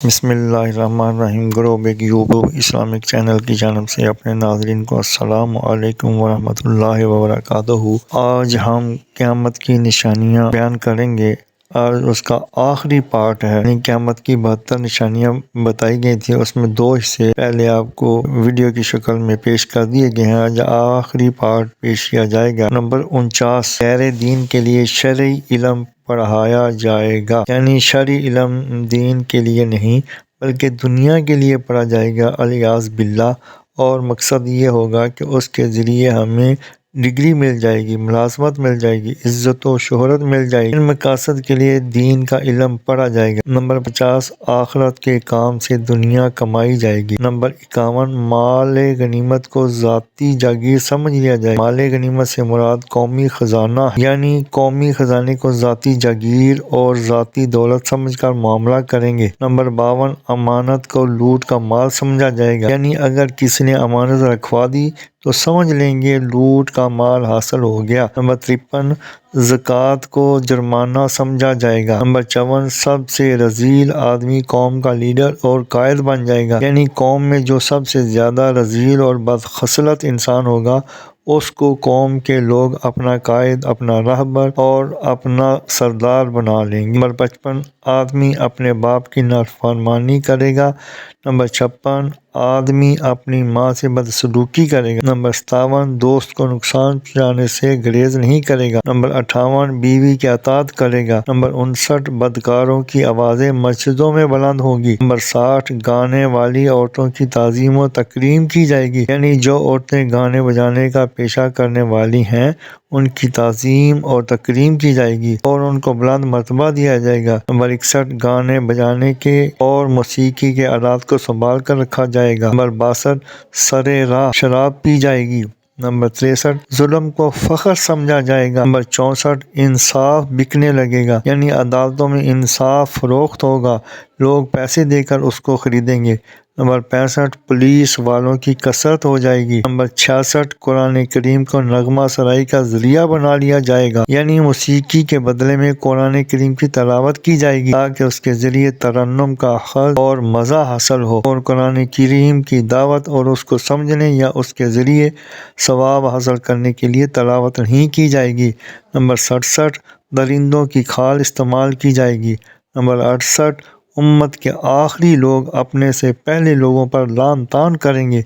بسم اللہ الرحمن الرحیم۔ گروبیک یوٹیوب اسلامک چینل کی جانب سے اپنے ناظرین کو السلام علیکم ورحمۃ اللہ وبرکاتہ۔ آج ہم قیامت کی نشانیاں بیان کریں گے اور اس کا آخری پارٹ ہے، یعنی قیامت کی 72 نشانیاں بتائی گئی تھی، اس میں 2 حصے پہلے آپ کو ویڈیو کی شکل میں پیش کر دیے گئے ہیں۔ آج آخری پارٹ پیش کیا جائے گا۔ نمبر 49، غیر دین کے لیے شرعی علم پڑھایا جائے گا، یعنی شرعی علم دین کے لیے نہیں بلکہ دنیا کے لیے پڑھا جائے گا، الیاذ باللہ۔ اور مقصد یہ ہوگا کہ اس کے ذریعے ہمیں ڈگری مل جائے گی، ملازمت مل جائے گی، عزت و شہرت مل جائے گی۔ ان مقاصد کے لیے دین کا علم پڑھا جائے گا۔ نمبر 50، آخرت کے کام سے دنیا کمائی جائے گی۔ نمبر 51، مال غنیمت کو ذاتی جاگیر سمجھ لیا جائے گا۔ مال غنیمت سے مراد قومی خزانہ، یعنی قومی خزانے کو ذاتی جاگیر اور ذاتی دولت سمجھ کر معاملہ کریں گے۔ نمبر 52، امانت کو لوٹ کا مال سمجھا جائے گا، یعنی اگر کسی نے امانت رکھوا دی تو سمجھ لیں گے لوٹ کا مال حاصل ہو گیا۔ نمبر 53، زکوٰۃ کو جرمانہ سمجھا جائے گا۔ نمبر 54، سب سے رذیل آدمی قوم کا لیڈر اور قائد بن جائے گا، یعنی قوم میں جو سب سے زیادہ رذیل اور بدخصلت انسان ہوگا اس کو قوم کے لوگ اپنا قائد، اپنا رہبر اور اپنا سردار بنا لیں گے۔ نمبر 55، آدمی اپنے باپ کی نافرمانی کرے گا۔ نمبر 56، آدمی اپنی ماں سے بدسلوکی کرے گا۔ نمبر 57، دوست کو نقصان پہنچانے سے گریز نہیں کرے گا۔ نمبر 58، بیوی کی اطاعت کرے گا۔ نمبر 59، بدکاروں کی آوازیں مسجدوں میں بلند ہوگی۔ نمبر 60، گانے والی عورتوں کی تعظیم و تکریم کی جائے گی، یعنی جو عورتیں گانے بجانے کا پیشہ کرنے والی ہیں ان کی تعظیم اور تکریم کی جائے گی اور ان کو بلند مرتبہ دیا جائے گا۔ نمبر 61، گانے بجانے کے اور موسیقی کے آلات کو سنبھال کر رکھا جائے گا۔ نمبر 62، سرے راہ شراب پی جائے گی۔ نمبر 63، ظلم کو فخر سمجھا جائے گا۔ نمبر 64، انصاف بکنے لگے گا، یعنی عدالتوں میں انصاف فروخت ہوگا، لوگ پیسے دے کر اس کو خریدیں گے۔ نمبر 65، پولیس والوں کی کثرت ہو جائے گی۔ نمبر 66، قرآن کریم کو نغمہ سرائی کا ذریعہ بنا لیا جائے گا، یعنی موسیقی کے بدلے میں قرآن کریم کی تلاوت کی جائے گی تاکہ اس کے ذریعے ترنم کا حظ اور مزہ حاصل ہو، اور قرآن کریم کی دعوت اور اس کو سمجھنے یا اس کے ذریعے ثواب حاصل کرنے کے لیے تلاوت نہیں کی جائے گی۔ نمبر 67، درندوں کی کھال استعمال کی جائے گی۔ نمبر 68، امت کے آخری لوگ اپنے سے پہلے لوگوں پر لعن طعن کریں گے،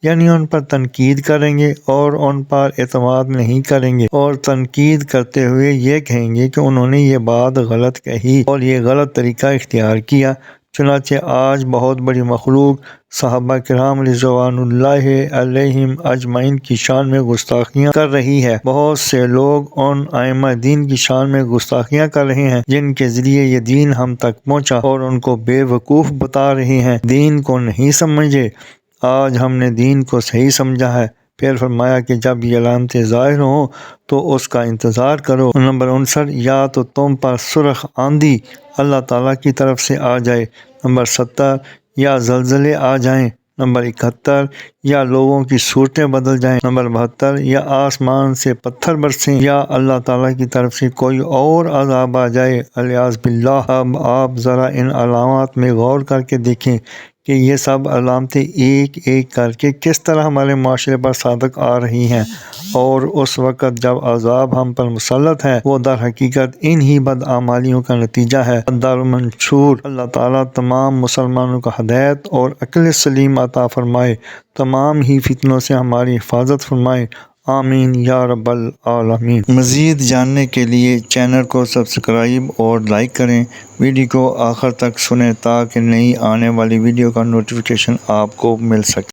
یعنی ان پر تنقید کریں گے اور ان پر اعتماد نہیں کریں گے، اور تنقید کرتے ہوئے یہ کہیں گے کہ انہوں نے یہ بات غلط کہی اور یہ غلط طریقہ اختیار کیا۔ چنانچہ آج بہت بڑی مخلوق صحابہ کرام رضوان اللہ علیہم اجمعین کی شان میں گستاخیاں کر رہی ہے۔ بہت سے لوگ ان ائمہ دین کی شان میں گستاخیاں کر رہے ہیں جن کے ذریعے یہ دین ہم تک پہنچا، اور ان کو بے وقوف بتا رہے ہیں، دین کو نہیں سمجھے۔ آج ہم نے دین کو صحیح سمجھا ہے۔ پھر فرمایا کہ جب یہ علامتیں ظاہر ہوں تو اس کا انتظار کرو۔ نمبر 59، یا تو تم پر سرخ آندھی اللہ تعالیٰ کی طرف سے آ جائے۔ نمبر 70، یا زلزلے آ جائیں۔ نمبر 71، یا لوگوں کی صورتیں بدل جائیں۔ نمبر 72، یا آسمان سے پتھر برسیں، یا اللہ تعالیٰ کی طرف سے کوئی اور عذاب آ جائے، الیاذ باللہ۔ اب آپ ذرا ان علامات میں غور کر کے دیکھیں کہ یہ سب علامتیں ایک ایک کر کے کس طرح ہمارے معاشرے پر صادق آ رہی ہیں، اور اس وقت جب عذاب ہم پر مسلط ہے وہ در حقیقت انہی بدعمالیوں کا نتیجہ ہے۔ دارالمنشور، اللہ تعالیٰ تمام مسلمانوں کو ہدایت اور عقل سلیم عطا فرمائے، تمام ہی فتنوں سے ہماری حفاظت فرمائے، آمین یا رب العالمین۔ مزید جاننے کے لیے چینل کو سبسکرائب اور لائک کریں، ویڈیو کو آخر تک سنیں تاکہ نئی آنے والی ویڈیو کا نوٹیفیکیشن آپ کو مل سکے۔